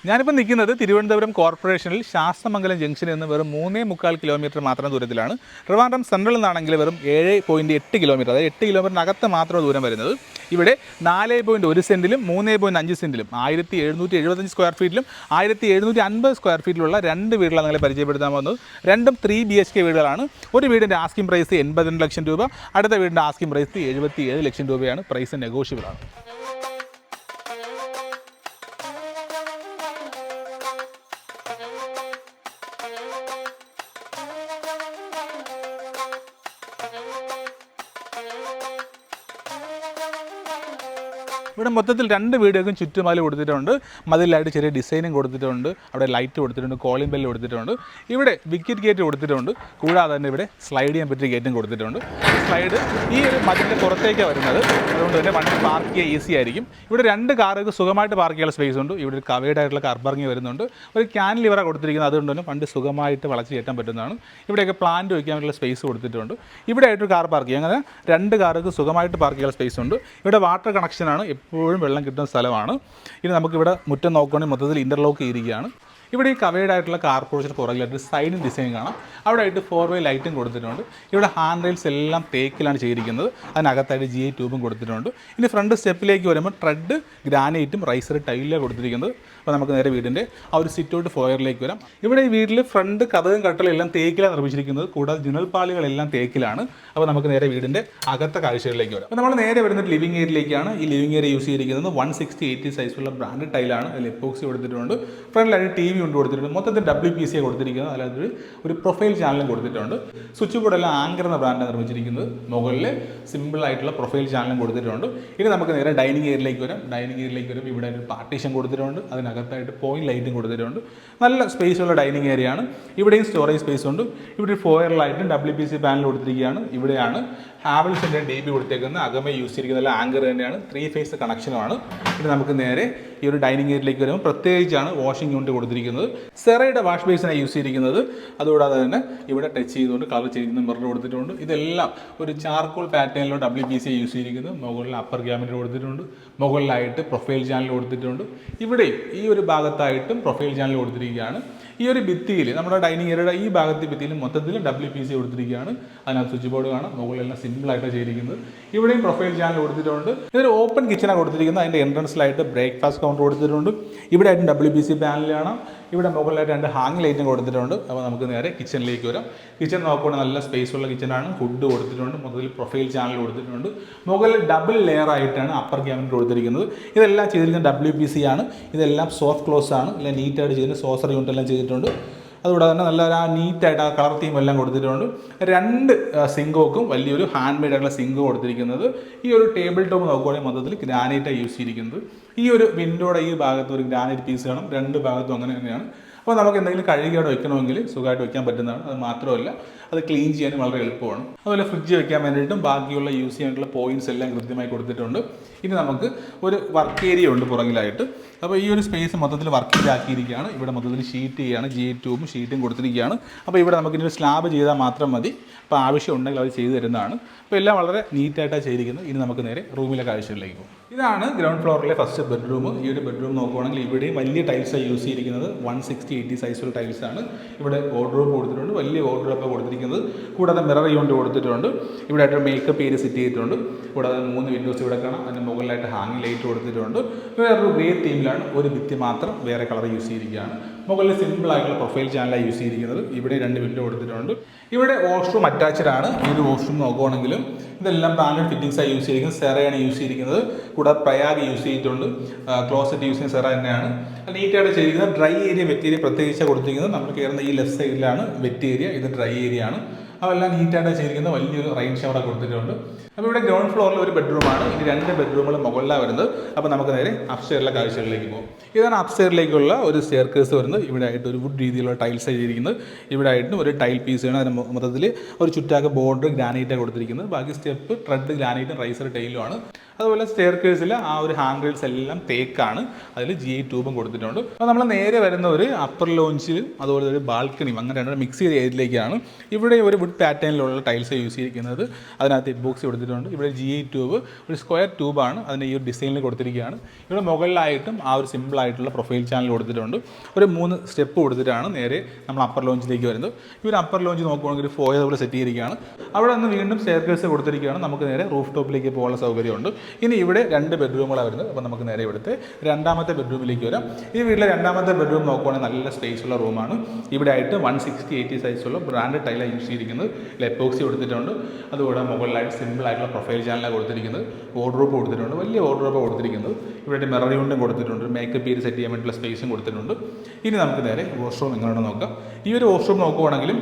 ഞാനിപ്പോൾ നിൽക്കുന്നത് തിരുവനന്തപുരം കോർപ്പറേഷനിൽ ശാസ്തമംഗലം ജംഗ്ഷനിൽ നിന്ന് വെറും 3.25 കിലോമീറ്റർ മാത്രം ദൂരത്തിലാണ്. ട്രിവാൻഡ്രം സെൻട്രലിൽ നിന്നാണെങ്കിൽ വെറും 7.8 കിലോമീറ്റർ, അതായത് 8 കിലോമീറ്ററിനകത്ത് മാത്രം ദൂരം വരുന്നത്. ഇവിടെ 4.1 സെൻറ്റിലും 3.5 സെൻറ്റിലും 1775 സ്ക്വയർ ഫീറ്റിലും 1750 സ്ക്വയർ ഫീറ്റിലുള്ള രണ്ട് വീടുകളാണ് നിങ്ങളെ പരിചയപ്പെടുത്താൻ പോകുന്നത്. രണ്ടും 3 BHK വീടുകളാണ്. ഒരു വീടിൻ്റെ ആസ്കിംഗ് പ്രൈസ് 82 ലക്ഷം രൂപ, അടുത്ത വീടിൻ്റെ ആസ്കിംഗ് പ്രൈസ് 77 ലക്ഷം രൂപയാണ്. പ്രൈസ് നെഗോഷ്യബിൾ ആണ്. ഇവിടെ മൊത്തത്തിൽ രണ്ട് വീടുകൾക്കും ചുറ്റുമതിൽ കൊടുത്തിട്ടുണ്ട്. മതിലായിട്ട് ചെറിയ ഡിസൈനും കൊടുത്തിട്ടുണ്ട്. അവിടെ ലൈറ്റ് കൊടുത്തിട്ടുണ്ട്, കോളിംഗ് ബെല്ല് കൊടുത്തിട്ടുണ്ട്. ഇവിടെ വിക്കറ്റ് ഗേറ്റ് കൊടുത്തിട്ടുണ്ട്. കൂടാതെ തന്നെ ഇവിടെ സ്ലൈഡ് ചെയ്യാൻ പറ്റിയ ഗേറ്റും കൊടുത്തിട്ടുണ്ട്. സ്ലൈഡ് ഈ ഒരു മതിലിൻ്റെ പുറത്തേക്കാണ് വരുന്നത്. അതുകൊണ്ട് തന്നെ വണ്ടി പാർക്ക് ചെയ്യാൻ ഈസി ആയിരിക്കും. ഇവിടെ രണ്ട് കാറുകൾക്ക് സുഖമായിട്ട് പാർക്ക് ചെയ്യാനുള്ള സ്പേസ് ഉണ്ട്. ഇവിടെ ഒരു കവേഡ് ആയിട്ടുള്ള കാർ പാർക്കിംഗ് വരുന്നുണ്ട്. ഒരു ക്യാൻ ലിവറ കൊടുത്തിരിക്കുന്നത്, അതുകൊണ്ട് തന്നെ വണ്ടി സുഖമായിട്ട് വളച്ച് കയറ്റാൻ പറ്റുന്നതാണ്. ഇവിടെയൊക്കെ പ്ലാന്റ് വയ്ക്കാൻ വേണ്ടിയുള്ള സ്പേസ് കൊടുത്തിട്ടുണ്ട്. ഇവിടെ ആയിട്ടൊരു കാർ പാർക്ക് ചെയ്യും. അങ്ങനെ രണ്ട് കാറുകൾക്ക് സുഖമായിട്ട് പാർക്ക് ചെയ്യാനുള്ള സ്പേസ് ഉണ്ട്. ഇവിടെ വാട്ടർ കണക്ഷനാണ്, എപ്പോഴും വെള്ളം കിട്ടുന്ന സ്ഥലമാണ്. ഇനി നമുക്കിവിടെ മുറ്റം നോക്കുകയാണെങ്കിൽ മൊത്തത്തിൽ ഇൻ്റർലോക്ക് ചെയ്തിരിക്കുകയാണ്. ഇവിടെ ഈ കവേഡ് ആയിട്ടുള്ള കാർ പോർച്ചിന് പുറകിലായിട്ട് സൈഡിൽ ഡിസൈൻ കാണാം. അവിടെ ആയിട്ട് 4-way ലൈറ്റും കൊടുത്തിട്ടുണ്ട്. ഇവിടെ ഹാൻഡ് റെയിൽസ് എല്ലാം തേക്കിലാണ് ചെയ്തിരിക്കുന്നത്. അതിനകത്തായിട്ട് GI ട്യൂബും കൊടുത്തിട്ടുണ്ട്. ഇനി ഫ്രണ്ട് സ്റ്റെപ്പിലേക്ക് വരുമ്പോൾ ട്രെഡ് ഗ്രാനൈറ്റും റൈസർ ടൈലിലാണ് കൊടുത്തിരിക്കുന്നത്. അപ്പോൾ നമുക്ക് നേരെ വീടിൻ്റെ ആ ഒരു സിറ്റ് ഔട്ട് ഫോയറിലേക്ക് വരാം. ഇവിടെ ഈ വീട്ടിൽ ഫ്രണ്ട് കതകും കട്ടലും എല്ലാം തേക്കിലാണ് നിർമ്മിച്ചിരിക്കുന്നത്. കൂടാതെ ജനൽപ്പാളികളെല്ലാം തേക്കിലാണ്. അപ്പോൾ നമുക്ക് നേരെ വീടിൻ്റെ അകത്തെ കാഴ്ചകളിലേക്ക് വരാം. അപ്പോൾ നമ്മൾ നേരെ വരുന്നത് ലിവിംഗ് ഏരിയയിലേക്കാണ്. ഈ ലിവിംഗ് ഏരിയ യൂസ് ചെയ്തിരിക്കുന്നത് 160/80 സൈസുള്ള ബ്രാൻഡ് ടൈലാണ്. അതിൽ എപ്പോക്സി കൊടുത്തിട്ടുണ്ട്. ഫ്രണ്ടിലായിട്ട് TV കൊണ്ട് കൊടുത്തിട്ടുണ്ട്. മൊത്തത്തിൽ WPC കൊടുത്തിരിക്കുന്നത്. അല്ലാതെ ഒരു പ്രൊഫൈൽ ചാനലും കൊടുത്തിട്ടുണ്ട്. സ്വിച്ച് ബോർഡെല്ലാം ആങ്കർ എന്ന ബ്രാൻഡാണ് നിർമ്മിച്ചിരിക്കുന്നത്. മുകളിൽ സിമ്പിൾ ആയിട്ടുള്ള പ്രൊഫൈൽ ചാനലും കൊടുത്തിട്ടുണ്ട്. ഇനി നമുക്ക് നേരെ ഡൈനിങ് ഏരിയയിലേക്ക് വരാം. ഡൈനിങ് ഏരിയയിലേക്ക് വരും. ഇവിടെ ഒരു പാർട്ടീഷൻ കൊടുത്തിട്ടുണ്ട്. അതിനകത്തായിട്ട് പോയിന്റ് ലൈറ്റും കൊടുത്തിട്ടുണ്ട്. നല്ല സ്പേസ് ഉള്ള ഡൈനിങ് ഏരിയ ആണ്. ഇവിടെയും സ്റ്റോറേജ് സ്പേസ് ഉണ്ട്. ഇവിടെ ഫോയറിലായിട്ടും WPC പാനൽ കൊടുത്തിരിക്കുകയാണ്. ഇവിടെയാണ് ഹാവൽസിൻ്റെ DB കൊടുത്തേക്കുന്നത്. അകമേ യൂസ് ചെയ്തിരിക്കുന്ന ആങ്കർ തന്നെയാണ്. 3 ഫേസ് കണക്ഷനുമാണ്. ഇനി നമുക്ക് നേരെ ഈ ഒരു ഡൈനിങ് ഏരിയയിലേക്ക് വരുമ്പോൾ പ്രത്യേകിച്ചാണ് വാഷിംഗ് യൂണിറ്റ് കൊടുത്തിരിക്കുന്നത്. സെറയുടെ വാഷ് ബേസിനാണ് യൂസ് ചെയ്തിരിക്കുന്നത്. അതുകൂടാതെ തന്നെ ഇവിടെ ടച്ച് ചെയ്തുകൊണ്ട് കളർ ചെയ്യുന്ന മിറർ കൊടുത്തിട്ടുണ്ട്. ഇതെല്ലാം ഒരു ചാർക്കോൾ പാറ്റേണിലോ WPC യൂസ് ചെയ്തിരിക്കുന്നത്. മുകളിൽ അപ്പർ ക്യാമറ കൊടുത്തിട്ടുണ്ട്. മുകളിലായിട്ട് പ്രൊഫൈൽ ചാനൽ കൊടുത്തിട്ടുണ്ട്. ഇവിടെയും ഈ ഒരു ഭാഗത്തായിട്ടും പ്രൊഫൈൽ ചാനൽ കൊടുത്തിരിക്കുകയാണ്. ഈ ഒരു ഭിത്തിയിൽ നമ്മുടെ ഡൈനിങ് ഏരിയയുടെ ഈ ഭാഗത്തെ ഭിത്തിയിൽ മൊത്തത്തിൽ WPC കൊടുത്തിരിക്കുകയാണ്. അതിനകത്ത് സ്വിച്ച് ബോർഡ് കാണാം. മുകളിലെല്ലാം സിമ്പിളായിട്ടാണ് ചെയ്തിരിക്കുന്നത്. ഇവിടെയും പ്രൊഫൈൽ ചാനൽ കൊടുത്തിട്ടുണ്ട്. ഇതൊരു ഓപ്പൺ കിച്ചണാണ് കൊടുത്തിരിക്കുന്നത്. അതിൻ്റെ എൻട്രൻസിലായിട്ട് ബ്രേക്ക്ഫാസ്റ്റ് കൗണ്ടർ കൊടുത്തിട്ടുണ്ട്. ഇവിടെ ആയിട്ടും WPC പാനൽ കാണാം. ഇവിടെ മുകളിലായിട്ട് 2 ഹാങ് ലൈറ്റും കൊടുത്തിട്ടുണ്ട്. അപ്പോൾ നമുക്ക് നേരെ കിച്ചണിലേക്ക് വരാം. കിച്ചൺ നോക്കുമ്പോൾ നല്ല സ്പേസ് ഉള്ള കിച്ചണാണ്. ഫുഡ് കൊടുത്തിട്ടുണ്ട്. മൊത്തത്തിൽ പ്രൊഫൈൽ ചാനൽ കൊടുത്തിട്ടുണ്ട്. മുകളിൽ ഡബിൾ ലെയർ ആയിട്ടാണ് അപ്പർ ക്യാബിനറ്റ് കൊടുത്തിരിക്കുന്നത്. ഇതെല്ലാം ചെയ്തിരിക്കുന്നത് WPC ആണ്. ഇതെല്ലാം സോഫ്റ്റ് ക്ലോസ് ആണ്. എല്ലാം നീറ്റായിട്ട് ചെയ്തിട്ട് സോസർ യൂണിറ്റ് എല്ലാം ചെയ്തിട്ടുണ്ട്. അതുകൂടാതെ തന്നെ നല്ല നീറ്റായിട്ട് ആ കളർ തീം എല്ലാം കൊടുത്തിട്ടുണ്ട്. 2 സിങ്കോക്കും വലിയൊരു ഹാൻഡ് മെയ്ഡ് ആയിട്ടുള്ള സിങ്ക് കൊടുത്തിരിക്കുന്നത്. ഈ ഒരു ടേബിൾ ടോപ്പ് നോക്കുകയാണെങ്കിൽ മൊത്തത്തിൽ ഗ്രാനൈറ്റാണ് യൂസ് ചെയ്തിരിക്കുന്നത്. ഈ ഒരു വിൻഡോയുടെ ഈ ഭാഗത്ത് ഒരു ഗ്രാനൈറ്റ് പീസ് കാണും. 2 ഭാഗത്തും അങ്ങനെ തന്നെയാണ്. അപ്പോൾ നമുക്ക് എന്തെങ്കിലും കഴുകി അവിടെ വെക്കണമെങ്കിൽ സുഖമായിട്ട് വെക്കാൻ പറ്റുന്നതാണ്. അത് മാത്രമല്ല അത് ക്ലീൻ ചെയ്യാനും വളരെ എളുപ്പമാണ്. അതുപോലെ ഫ്രിഡ്ജ് വെക്കാൻ വേണ്ടിയിട്ടും ബാക്കിയുള്ള യൂസ് ചെയ്യാനുള്ള പോയിൻറ്റ്സ് എല്ലാം കൃത്യമായി കൊടുത്തിട്ടുണ്ട്. ഇനി നമുക്ക് ഒരു വർക്ക് ഏരിയ ഉണ്ട് പുറകിലായിട്ട്. അപ്പോൾ ഈ ഒരു സ്പേസ് മൊത്തത്തിൽ വർക്ക് ആക്കിയിരിക്കുകയാണ്. ഇവിടെ മൊത്തത്തിൽ ഷീറ്റ് ചെയ്യുകയാണ്. GI ട്യൂബും ഷീറ്റും കൊടുത്തിരിക്കുകയാണ്. അപ്പോൾ ഇവിടെ നമുക്കിനി ഒരു സ്ലാബ് ചെയ്താൽ മാത്രം മതി. അപ്പോൾ ആവശ്യം ഉണ്ടെങ്കിൽ അവർ ചെയ്തു തരുന്നതാണ്. അപ്പോൾ എല്ലാം വളരെ നീറ്റായിട്ടാണ് ചെയ്തിരിക്കുന്നത്. ഇനി നമുക്ക് നേരെ റൂമിലെ കാഴ്ചകളിലേക്ക് പോകും. ഇതാണ് ഗ്രൗണ്ട് ഫ്ലോറിലെ ഫസ്റ്റ് ബെഡ്റൂം. ഈ ഒരു ബെഡ്റൂം നോക്കുകയാണെങ്കിൽ ഇവിടെയും വലിയ ടൈൽസാണ് യൂസ് ചെയ്തിരിക്കുന്നത്. 160/80 സൈസുള്ള ടൈൽസാണ്. ഇവിടെ വാർഡ്രോബ് കൊടുത്തിട്ടുണ്ട്. വലിയ വാർഡ്രോബാണ് കൊടുത്തിരിക്കുന്നത്. കൂടാതെ മിറർ യൂണിറ്റ് കൊടുത്തിട്ടുണ്ട്. ഇവിടെ ആയിട്ട് മേക്കപ്പ് ഏരിയ സെറ്റ് ചെയ്തിട്ടുണ്ട്. കൂടാതെ 3 വിൻഡോസ് ഇവിടെ കാണാം. അതിന് മുകളിലായിട്ട് ഹാങ്ങിങ് ലൈറ്റ് കൊടുത്തിട്ടുണ്ട്. വേറൊരു ഗ്രേ തീമിലാണ്. ഒരു ഭിത്തി മാത്രം വേറെ കളർ യൂസ് ചെയ്തിരിക്കുകയാണ്. മുകളിൽ സിമ്പിളായിട്ടുള്ള പ്രൊഫൈൽ ചാനലാണ് യൂസ് ചെയ്തിരിക്കുന്നത്. ഇവിടെ 2 വിൻഡോ കൊടുത്തിട്ടുണ്ട്. ഇവിടെ വാഷ്റൂം അറ്റാച്ച്ഡ് ആണ്. ഈ ഒരു വാഷ്റൂം നോക്കുകയാണെങ്കിലും ഇതെല്ലാം ബ്രാൻഡഡ് ഫിറ്റിംഗ്സാണ് യൂസ് ചെയ്തിരിക്കുന്നത്. സെറയാണ് യൂസ് ചെയ്തിരിക്കുന്നത്. കൂടാതെ പ്രയാഗ് യൂസ് ചെയ്തിട്ടുണ്ട്. ക്ലോസറ്റ് യൂസ് ചെയ്യുന്ന സെറ തന്നെയാണ്. നീറ്റായിട്ട് ചെയ്തിരിക്കുന്നത്. ഡ്രൈ ഏരിയ വെറ്റ് ഏരിയ പ്രത്യേകിച്ച് കൊടുത്തിരിക്കുന്നത്. നമ്മൾ കയറുന്ന ഈ ലെഫ്റ്റ് സൈഡിലാണ് വെറ്റ് ഏരിയ. ഇത് ഡ്രൈ ഏരിയ ആണ്. അതെല്ലാം നീറ്റായിട്ട് ചെയ്തിരിക്കുന്ന വലിയൊരു റെയിൻ ഷവർ കൊടുത്തിട്ടുണ്ട്. അപ്പോൾ ഇവിടെ ഗ്രൗണ്ട് ഫ്ലോറിൽ ഒരു ബെഡ്റൂമാണ്. ഇനി 2 ബെഡ്റൂമുകൾ മുകളിലാണ് വരുന്നത്. അപ്പോൾ നമുക്ക് നേരെ അപ്സ്റ്റെയറിലെ കാഴ്ചകളിലേക്ക് പോകും. ഇതാണ് അപ്സ്റ്റെയറിലേക്കുള്ള ഒരു സ്റ്റെയർകേസ് വരുന്നത്. ഇവിടെ ആയിട്ട് ഒരു വുഡ് രീതിയിലുള്ള ടൈൽസ് ചെയ്തിരിക്കുന്നത്. ഇവിടെ ആയിട്ടും ഒരു ടൈൽ പീസ് ആണ്. അതിന് മൊത്തത്തിൽ ഒരു ചുറ്റാക്ക് ബോർഡർ ഗ്രാനൈറ്റാണ് കൊടുത്തിരിക്കുന്നത്. ബാക്കി സ്റ്റെപ്പ് ട്രെഡ് ഗ്രാനൈറ്റും റൈസർ ടൈലുമാണ്. അതുപോലെ സ്റ്റെയർകേസിൽ ആ ഒരു ഹാൻഡ് റെയിൽസ് എല്ലാം തേക്കാണ്. അതിൽ GI ട്യൂബും കൊടുത്തിട്ടുണ്ട്. അപ്പോൾ നമ്മൾ നേരെ വരുന്ന ഒരു അപ്പർ ലോഞ്ചിലും അതുപോലെ ഒരു ബാൽക്കണിയും അങ്ങനെ 2 മിക്സ് ചെയ്ത ഏരിയയിലേക്കാണ്. ഇവിടെ ഒരു വുഡ് വുഡ് പാറ്റേണിലുള്ള ടൈൽസ് യൂസ് ചെയ്തിരിക്കുന്നത്. അതിനകത്ത് ബോക്സ് കൊടുത്തിട്ടുണ്ട്. ഇവിടെ GI ട്യൂബ്, ഒരു സ്ക്വയർ ട്യൂബാണ് അതിൻ്റെ ഈ ഒരു ഡിസൈനിൽ കൊടുത്തിരിക്കുകയാണ്. ഇവിടെ മുകളിലായിട്ടും ആ ഒരു സിമ്പിളായിട്ടുള്ള പ്രൊഫൈൽ ചാനൽ കൊടുത്തിട്ടുണ്ട്. ഒരു 3 സ്റ്റെപ്പ് കൊടുത്തിട്ടാണ് നേരെ നമ്മൾ അപ്പർ ലോഞ്ചിലേക്ക് വരുന്നത്. ഈ ഒരു അപ്പർ ലോഞ്ച് നോക്കുകയാണെങ്കിൽ ഒരു ഫോയർ പോലെ സെറ്റ് ചെയ്തിരിക്കുകയാണ്. അവിടെ നിന്ന് വീണ്ടും സ്റ്റെയർകേസ് കൊടുത്തിരിക്കുകയാണ്. നമുക്ക് നേരെ റൂഫ് ടോപ്പിലേക്ക് പോകാനുള്ള സൗകര്യമുണ്ട്. ഇനി ഇവിടെ 2 ബെഡ്റൂമുകളാണ് വരുന്നത്. അപ്പോൾ നമുക്ക് നേരെ ഇവിടുത്തെ രണ്ടാമത്തെ ബെഡ്റൂമിലേക്ക് വരാം. ഈ വീട്ടിലെ രണ്ടാമത്തെ ബെഡ്റൂം നോക്കുകയാണെങ്കിൽ നല്ല സ്പേസ് ഉള്ള റൂമാണ്. ഇവിടെ ആയിട്ട് 160/80 സൈസുള്ള ബ്രാൻഡഡ് ടൈലാണ് യൂസ് ചെയ്തിരിക്കുന്നത്. എപ്പോക്സി കൊടുത്തിട്ടുണ്ട്. അതുകൂടെ മുകളിലായിട്ട് സിമ്പിൾ ആയിട്ടുള്ള പ്രൊഫൈൽ ചാനലാണ് കൊടുത്തിരിക്കുന്നത്. വാർഡ്രോബ് കൊടുത്തിട്ടുണ്ട്. വലിയ വാർഡ്രോബ് കൊടുത്തിരിക്കുന്നത്. ഇവിടെ മിറർ യൂണിറ്റും കൊടുത്തിട്ടുണ്ട്. മേക്കപ്പ് ചെയ്ത് സെറ്റ് ചെയ്യാൻ വേണ്ടിയിട്ടുള്ള സ്പേസും കൊടുത്തിട്ടുണ്ട്. ഇനി നമുക്ക് നേരെ വാഷ്റൂം എങ്ങനെയാണെന്ന് നോക്കാം. ഈ ഒരു വാഷ്റൂം നോക്കുകയാണെങ്കിലും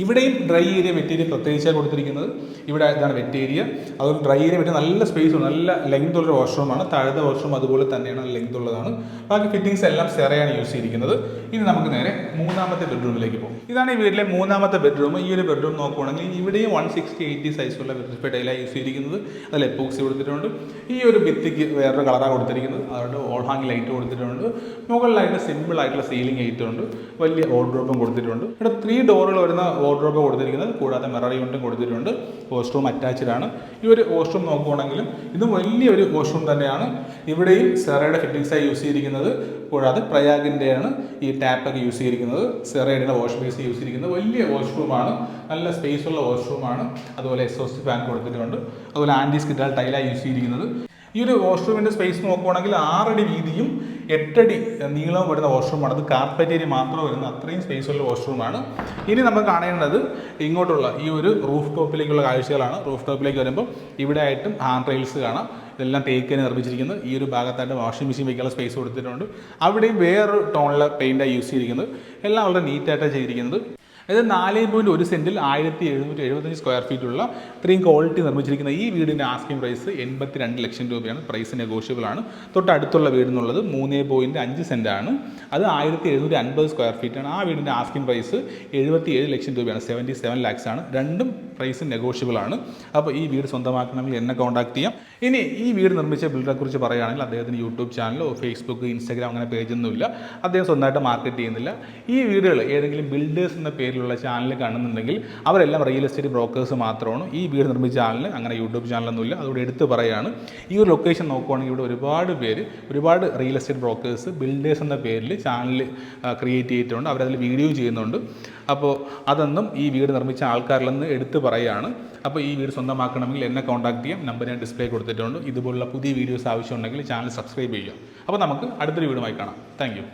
ഇവിടെയും ഡ്രൈ ഏരിയ വെറ്റ് ഏരിയ പ്രത്യേകിച്ചാണ് കൊടുത്തിരിക്കുന്നത്. ഇവിടെ ഇതാണ് വെറ്റ് ഏരിയ. അതുകൊണ്ട് ഡ്രൈ ഏരിയ വെറ്റ് നല്ല സ്പേസ് ഉണ്ട്. നല്ല ലെങ്ത് ഉള്ള വാഷ്റൂമാണ്. താഴത്തെ വാഷ്റൂം അതുപോലെ തന്നെയാണ്, ലെങ്ത് ഉള്ളതാണ്. ബാക്കി ഫിറ്റിംഗ്സ് എല്ലാം സെറയാണ് യൂസ് ചെയ്തിരിക്കുന്നത്. ഇനി നമുക്ക് നേരെ മൂന്നാമത്തെ ബെഡ്റൂമിലേക്ക് പോകും. ഇതാണ് ഈ വീട്ടിലെ മൂന്നാമത്തെ ബെഡ്റൂം. ഈ ഒരു ബെഡ്റൂം നോക്കുകയാണെങ്കിൽ ഇവിടെയും 160/80 സൈസുള്ള വെറ്റിഫൈ ടൈലാണ് യൂസ് ചെയ്തിരിക്കുന്നത്. അതിൽ എപ്പോക്സി കൊടുത്തിട്ടുണ്ട്. ഈ ഒരു ഭിത്തിക്ക് വേറൊരു കളറാണ് കൊടുത്തിരിക്കുന്നത്. അതുകൊണ്ട് ഓൾ ഹാങ് ലൈറ്റ് കൊടുത്തിട്ടുണ്ട്. മുകളിലായിട്ട് സിമ്പിൾ ആയിട്ടുള്ള സീലിംഗ് ലൈറ്റ് ഉണ്ട്. വലിയ വാർഡ്രോബും കൊടുത്തിട്ടുണ്ട്. ഇവിടെ 3 ഡോറുകൾ വരുന്ന വാർഡ്രോബ് കൊടുത്തിരിക്കുന്നത്. കൂടാതെ മിറർ യൂണിറ്റും കൊടുത്തിട്ടുണ്ട്. വാഷ്റൂം അറ്റാച്ച്ഡ് ആണ്. ഈ ഒരു വാഷ്റൂം നോക്കുകയാണെങ്കിലും ഇതും വലിയൊരു വാഷ്റൂം തന്നെയാണ്. ഇവിടെയും സെറയുടെ ഫിറ്റിംഗ്സായി യൂസ് ചെയ്തിരിക്കുന്നത്. കൂടാതെ പ്രയാഗിൻ്റെയാണ് ഈ ടാപ്പൊക്കെ യൂസ് ചെയ്തിരിക്കുന്നത്. സെറയുടെ വാഷ് ബേസ് യൂസ് ചെയ്തിരിക്കുന്നത്. വലിയ വാഷ്റൂമാണ്. നല്ല സ്പേസ് ഉള്ള വാഷ്റൂമാണ്. അതുപോലെ എക്സോസ്റ്റ് ഫാൻ കൊടുത്തിട്ടുണ്ട്. അതുപോലെ ആൻറ്റി സ്കിഡാൽ ടൈലാണ് യൂസ് ചെയ്തിരിക്കുന്നത്. ഈ ഒരു വാഷ്റൂമിൻ്റെ സ്പേസ് നോക്കുകയാണെങ്കിൽ 6 അടി വീതിയും 8 അടി നീളവും വരുന്ന വാഷ്റൂമാണ്. അത് കാർപ്പറ്റ് ഏരിയ മാത്രം വരുന്ന അത്രയും സ്പേസ് ഉള്ള വാഷ്റൂമാണ്. ഇനി നമുക്ക് കാണേണ്ടത് ഇങ്ങോട്ടുള്ള ഈ ഒരു റൂഫ് ടോപ്പിലേക്കുള്ള കാഴ്ചകളാണ്. റൂഫ് ടോപ്പിലേക്ക് വരുമ്പോൾ ഇവിടെ ആയിട്ടും ഹാൻഡ് റെയിൽസ് കാണാം. ഇതെല്ലാം തേക്കിന് നിർമ്മിച്ചിരിക്കുന്നത്. ഈ ഒരു ഭാഗത്തായിട്ട് വാഷിംഗ് മെഷീൻ വയ്ക്കാനുള്ള സ്പേസ് കൊടുത്തിട്ടുണ്ട്. അവിടെയും വേറൊരു ടോണിലെ പെയിൻ്റാണ് യൂസ് ചെയ്തിരിക്കുന്നത്. എല്ലാം വളരെ നീറ്റായിട്ടാണ് ചെയ്തിരിക്കുന്നത്. അതായത് 4.1 സെൻറ്റിൽ 1775 സ്ക്വയർ ഫീറ്റുള്ള ഇത്രയും ക്വാളിറ്റി നിർമ്മിച്ചിരിക്കുന്ന ഈ വീടിൻ്റെ ആസ്കിംഗ് പ്രൈസ് 82 ലക്ഷം രൂപയാണ്. പ്രൈസ് നെഗോഷ്യബിൾ ആണ്. തൊട്ടടുത്തുള്ള വീടെന്നുള്ളത് 3.5 സെൻറ്റാണ്. അത് 1750 സ്ക്വയർ ഫീറ്റാണ്. ആ വീടിൻ്റെ ആസ്കിംഗ് പ്രൈസ് 77 ലക്ഷം രൂപയാണ്. 77 ലാക്സ് ആണ്. രണ്ടും പ്രൈസ് നെഗോഷ്യബിൾ ആണ്. അപ്പോൾ ഈ വീട് സ്വന്തമാക്കണമെങ്കിൽ എന്നെ കോൺടാക്ട് ചെയ്യാം. ഇനി ഈ വീട് നിർമ്മിച്ച ബിൽഡറെ കുറിച്ച് പറയുകയാണെങ്കിൽ അദ്ദേഹത്തിന് യൂട്യൂബ് ചാനലോ ഫേസ്ബുക്ക്, ഇൻസ്റ്റാഗ്രാം അങ്ങനെ പേജൊന്നുമില്ല. അദ്ദേഹം സ്വന്തമായിട്ട് മാർക്കറ്റ് ചെയ്യുന്നില്ല. ഈ വീടുകൾ ഏതെങ്കിലും ബിൽഡേഴ്സ് എന്ന പേരിലുള്ള ചാനൽ കാണുന്നുണ്ടെങ്കിൽ അവരെല്ലാം റിയൽ എസ്റ്റേറ്റ് ബ്രോക്കേഴ്സ് മാത്രമാണ്. ഈ വീട് നിർമ്മിച്ച ചാനൽ അങ്ങനെ യൂട്യൂബ് ചാനലൊന്നുമില്ല. അതുകൊണ്ട് എടുത്ത് പറയുകയാണ്. ഈ ഒരു ലൊക്കേഷൻ നോക്കുവാണെങ്കിൽ ഇവിടെ ഒരുപാട് റിയൽ എസ്റ്റേറ്റ് ബ്രോക്കേഴ്സ് ബിൽഡേഴ്സ് എന്ന പേരിൽ ചാനൽ ക്രിയേറ്റ് ചെയ്തിട്ടുണ്ട്. അവരതിൽ വീഡിയോ ചെയ്യുന്നുണ്ട്. അപ്പോൾ അതൊന്നും ഈ വീട് നിർമ്മിച്ച ആൾക്കാരിലെന്ന് എടുത്ത് പറയുകയാണ്. അപ്പോൾ ഈ വീട് സ്വന്തമാക്കണമെങ്കിൽ എന്നെ കോൺടാക്ട് ചെയ്യാം. നമ്പർ ഞാൻ ഡിസ്പ്ലേ കൊടുത്തിട്ടുണ്ട്. ഇതുപോലുള്ള പുതിയ വീഡിയോസ് ആവശ്യമുണ്ടെങ്കിൽ ചാനൽ സബ്സ്ക്രൈബ് ചെയ്യുക. അപ്പോൾ നമുക്ക് അടുത്തൊരു വീഡിയോയുമായി കാണാം. Thank you.